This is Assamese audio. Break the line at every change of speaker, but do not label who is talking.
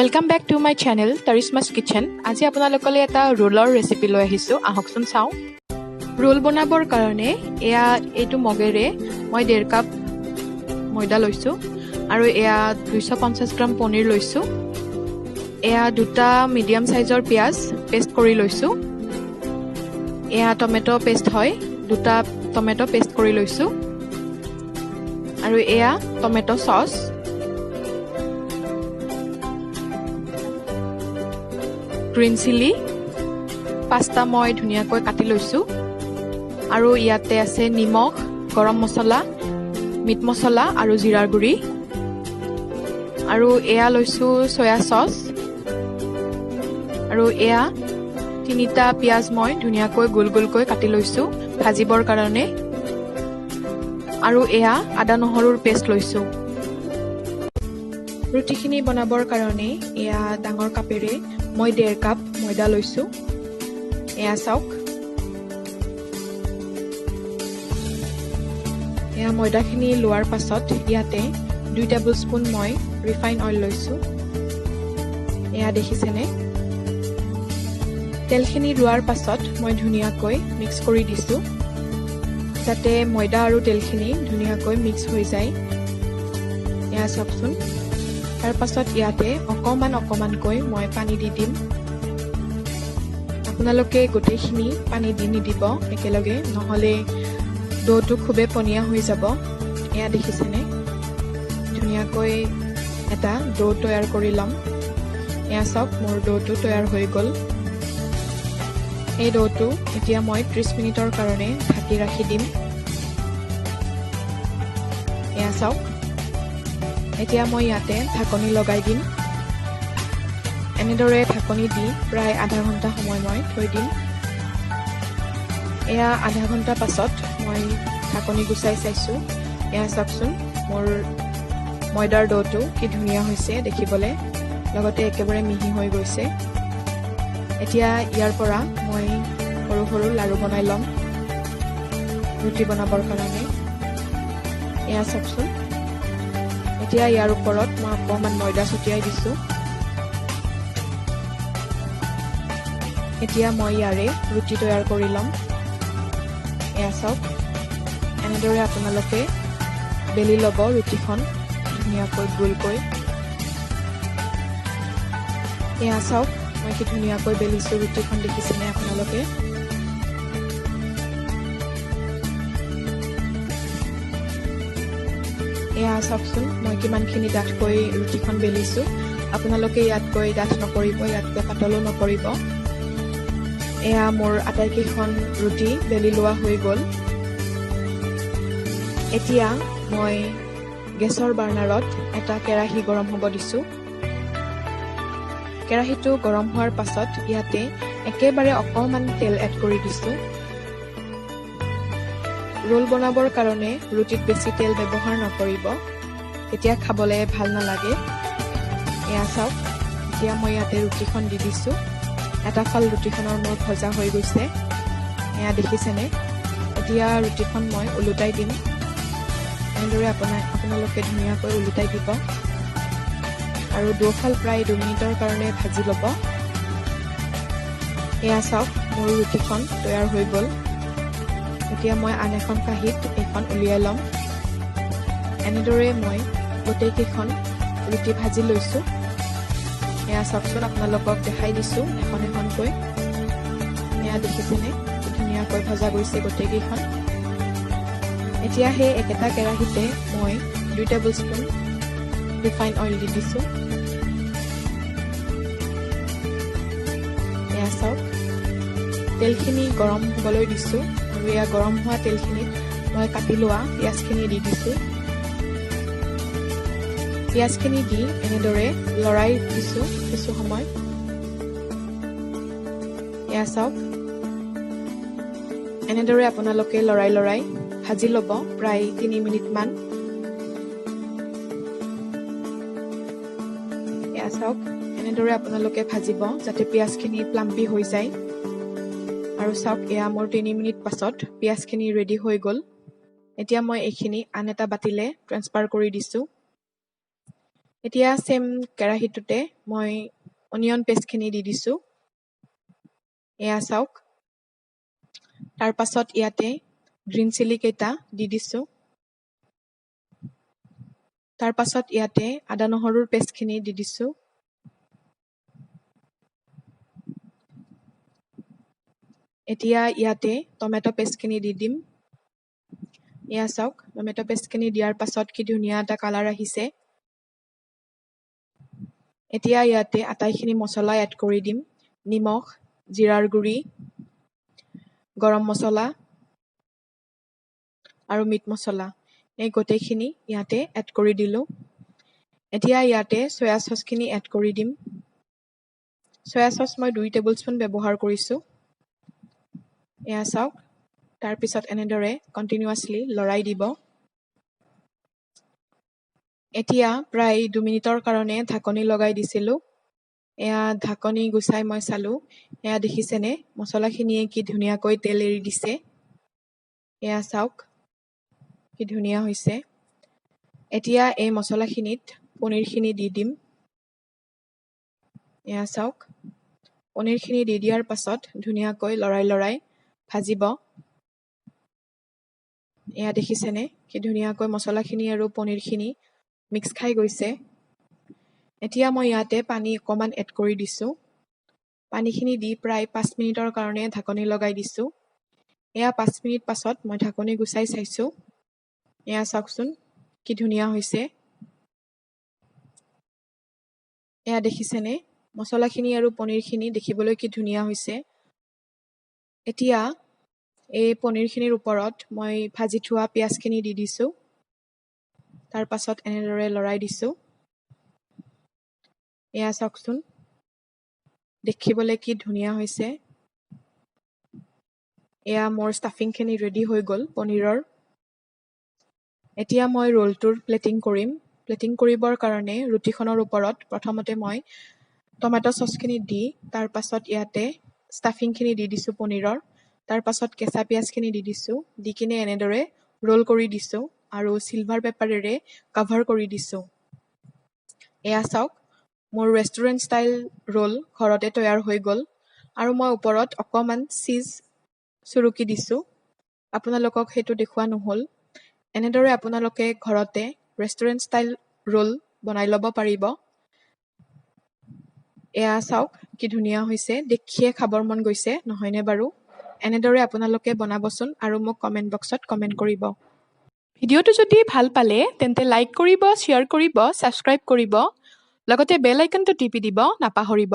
Welcome back to my channel Tarishma's Kitchen. আজি আপোনালোকলৈ এটা ৰোলৰ ৰেচিপি লৈ আহিছো আহকচোন চাও ৰোল বনাবৰ কাৰণে এইটো মগেৰে মই 1.5 কাপ ময়দা লৈছো আৰু 250 গ্ৰাম পনীৰ লৈছো দুটা মিডিয়াম সাইজৰ পিয়াজ পেষ্ট কৰি লৈছো টমেটো পেষ্ট হয় দুটা টমেটো পেষ্ট কৰি লৈছো আৰু tomato sauce green chilli pasta মই ধুনিয়াকৈ কাটি লৈছো আৰু ইয়াতে আছে নিমখ গৰম মছলা মিট মছলা আৰু জিৰাৰ গুৰি আৰু লৈছো সয়া সস আৰু তিনিটা পিয়াজ মই ধুনিয়াকৈ গোল গোলকৈ কাটি লৈছো ভাজিবৰ কাৰণে আৰু আদা নহৰুৰ পেষ্ট লৈছো ৰুটিখিনি বনাবৰ কাৰণে ডাঙৰ কাপেৰে মই 1.5 কাপ ময়দা লৈছো চাওক ময়দাখিনি লোৱাৰ পাছত ইয়াতে 2 টেবুলস্পুন মই ৰিফাইন অইল লৈছো দেখিছেনে তেলখিনি লোৱাৰ পাছত মই ধুনিয়াকৈ মিক্স কৰি দিছো যাতে ময়দা আৰু তেলখিনি ধুনিয়াকৈ মিক্স হৈ যায় চাওকচোন তাৰ পাছত ইয়াতে অকমানকৈ মই পানী দি দিম আপোনালোকে গোটেইখিনি পানী দি নিদিব একেলগে নহলে ডোটো খুবে পনিয়া হৈ যাব দেখিছেনে ধুনিয়াকৈ এটা ডো তৈয়াৰ কৰি লম চাওক মোৰ ডোটো তৈয়াৰ হৈ গল এই ডোটো এতিয়া মই 30 মিনিটৰ কাৰণে ঢাকি ৰাখি দিম চাওক এতিয়া মই ইয়াতে ঢাকনি লগাই দিম এনেদৰে ঢাকনি দি প্ৰায় আধা ঘণ্টা সময় মই থৈ দিম আধা ঘণ্টা পাছত মই ঢাকনি গুচাই চাইছো চাওকচোন মোৰ ময়দাৰ ডোটো কি ধুনীয়া হৈছে দেখিবলৈ লগতে একেবাৰে মিহি হৈ গৈছে এতিয়া ইয়াৰ পৰা মই সৰু সৰু লাৰু বনাই লম ৰুটি বনাবৰ কাৰণে চাওকচোন এতিয়া ইয়াৰ ওপৰত মই অকণমান ময়দা ছটিয়াই দিছো এতিয়া মই ইয়াৰে ৰুটি তৈয়াৰ কৰি ল'ম চাওক এনেদৰে আপোনালোকে বেলি ল'ব ৰুটিখন ধুনীয়াকৈ গোলকৈ চাওক মই কি ধুনীয়াকৈ বেলিছো ৰুটিখন দেখিছেনে আপোনালোকে চাওকচোন মই কিমানখিনি ডাঠকৈ ৰুটিখন বেলিছো আপোনালোকে ইয়াতকৈ ডাঠ নকৰিব ইয়াতকৈ পাতলো নকৰিব মোৰ আটাইকেইখন ৰুটি বেলি লোৱা হৈ গল এতিয়া মই গেছৰ বাৰ্ণাৰত এটা কেৰাহী গৰম হ'ব দিছো কেৰাহীটো গৰম হোৱাৰ পাছত ইয়াতে একেবাৰে অকণমান তেল এড কৰি দিছো ৰোল বনাবৰ কাৰণে ৰুটিত বেছি তেল ব্যৱহাৰ নকৰিব তেতিয়া খাবলৈ ভাল নালাগে চাওক এতিয়া মই ইয়াতে ৰুটিখন দি দিছো এটা ফাল ৰুটিখনৰ মোৰ ভজা হৈ গৈছে দেখিছেনে এতিয়া ৰুটিখন মই উলুটাই দিম এনেদৰে আপোনালোকে ধুনীয়াকৈ উলুটাই দিব আৰু দুফাল প্ৰায় 2 মিনিটৰ কাৰণে ভাজি ল'ব চাওক মোৰ ৰুটিখন তৈয়াৰ হৈ গল এতিয়া মই আন এখন কাঁহীত এইখন উলিয়াই ল'ম এনেদৰে মই গোটেইকেইখন ৰুটি ভাজি লৈছো চাওকচোন আপোনালোকক দেখাই দিছো এখন এখনকৈ দেখিছেনে ধুনীয়াকৈ ভজা গৈছে গোটেইকেইখন এতিয়া সেই একেটা কেৰাহীতে মই 2 টেবুলস্পুন ৰিফাইন অইল দি দিছো চাওক তেলখিনি গৰম হ'বলৈ দিছো আৰু গৰম হোৱা তেলখিনিত মই কাটি লোৱা পিঁয়াজখিনি দি দিছো পিঁয়াজখিনি দি এনেদৰে লৰাই দিছো কিছু সময় চাওক এনেদৰে আপোনালোকে লৰাই ভাজি ল'ব প্ৰায় 3 মিনিট মান চাওক এনেদৰে আপোনালোকে ভাজিব যাতে পিঁয়াজখিনি প্লাম্পি হৈ যায় আৰু চাওক মোৰ 3 মিনিট পাছত পিঁয়াজখিনি ৰেডি হৈ গল এতিয়া মই এইখিনি আন এটা বাতিলে ট্ৰান্সফাৰ কৰি দিছো এতিয়া সেম কেৰাহীটোতে মই অনিয়ন পেষ্টখিনি দি দিছোঁ। এয়া চাওক। তাৰ পাছত ইয়াতে গ্ৰীণ চিলি কেইটা দি দিছোঁ। তাৰ পাছত ইয়াতে আদা নহৰুৰ পেষ্টখিনি দি দিছোঁ। এতিয়া ইয়াতে টমেটো পেষ্টখিনি দি দিম। এয়া চাওক, টমেটো পেষ্টখিনি দিয়াৰ পাছত কি ধুনীয়া এটা কালাৰ আহিছে। এতিয়া ইয়াতে আটাইখিনি মছলা এড কৰি দিম। নিমখ, জিৰাৰ গুৰি, গৰম মছলা আৰু মিট মছলা। এই গোটেইখিনি ইয়াতে এড কৰি দিলোঁ। এতিয়া ইয়াতে চয়া চচখিনি এড কৰি দিম। চয়া চচ মই 2 টেবুল স্পুন ব্যৱহাৰ কৰিছোঁ। এয়া চাওক। তাৰপিছত এনেদৰে কণ্টিনিউৱাছলি লৰাই দিব। এতিয়া প্ৰায় 2 মিনিটৰ কাৰণে ঢাকনি লগাই দিছিলোঁ। এয়া ঢাকনি গুচাই মই চালোঁ। এয়া দেখিছেনে, মছলাখিনিয়ে কি ধুনীয়াকৈ তেল এৰি দিছে। এয়া চাওক, কি ধুনীয়া হৈছে। এতিয়া এই মছলাখিনিত পনীৰখিনি দি দিম। এয়া চাওক, পনীৰখিনি দি দিয়াৰ পাছত ধুনীয়াকৈ লৰাই ভাজিব। এয়া দেখিছেনে, কি ধুনীয়াকৈ মছলাখিনি আৰু পনীৰখিনি মিক্স খাই গৈছে। এতিয়া মই ইয়াতে পানী অকণমান এড কৰি দিছোঁ। পানীখিনি দি প্ৰায় 5 মিনিটৰ কাৰণে ঢাকনি লগাই দিছোঁ। এয়া 5 মিনিট পাছত মই ঢাকনি গুচাই চাইছোঁ। এয়া চাওকচোন, কি ধুনীয়া হৈছে। এয়া দেখিছেনে, মছলাখিনি আৰু পনীৰখিনি দেখিবলৈ কি ধুনীয়া হৈছে। এতিয়া এই পনীৰখিনিৰ ওপৰত মই ভাজি থোৱা পিঁয়াজখিনি দি দিছোঁ। তাৰ পাছত এনেদৰে লৰাই দিছোঁ। এয়া চাওকচোন, দেখিবলৈ কি ধুনীয়া হৈছে। এয়া মোৰ ষ্টাফিংখিনি ৰেডি হৈ গ'ল পনীৰৰ। এতিয়া মই ৰোলটোৰ প্লেটিং কৰিম। প্লেটিং কৰিবৰ কাৰণে ৰুটিখনৰ ওপৰত প্ৰথমতে মই টমেটো চচখিনি দি, তাৰ পাছত ইয়াতে ষ্টাফিংখিনি দি দিছোঁ পনীৰৰ। তাৰ পাছত কেঁচা পিঁয়াজখিনি দি দিছোঁ। দি কিনে এনেদৰে ৰোল কৰি দিছোঁ আৰু চিলভাৰ পেপাৰেৰে কাভাৰ কৰি দিছোঁ। এয়া চাওক, মোৰ ৰেষ্টুৰেণ্ট ষ্টাইল ৰোল ঘৰতে তৈয়াৰ হৈ গ'ল। আৰু মই ওপৰত অকণমান চীজ চুৰুকি দিছোঁ। আপোনালোকক সেইটো দেখুওৱা নহ'ল। এনেদৰে আপোনালোকে ঘৰতে ৰেষ্টুৰেণ্ট ষ্টাইল ৰোল বনাই ল'ব পাৰিব। এয়া চাওক, কি ধুনীয়া হৈছে। দেখিয়ে খাবৰ মন গৈছে, নহয়নে বাৰু? এনেদৰে আপোনালোকে বনাবচোন আৰু মোক কমেণ্ট বক্সত কমেণ্ট কৰিব। ভিডিঅ'টো যদি ভাল পালে তেন্তে লাইক কৰিব, শ্বেয়াৰ কৰিব, ছাবস্ক্ৰাইব কৰিব। লগতে বেল আইকনটো টিপি দিব নাপাহৰিব।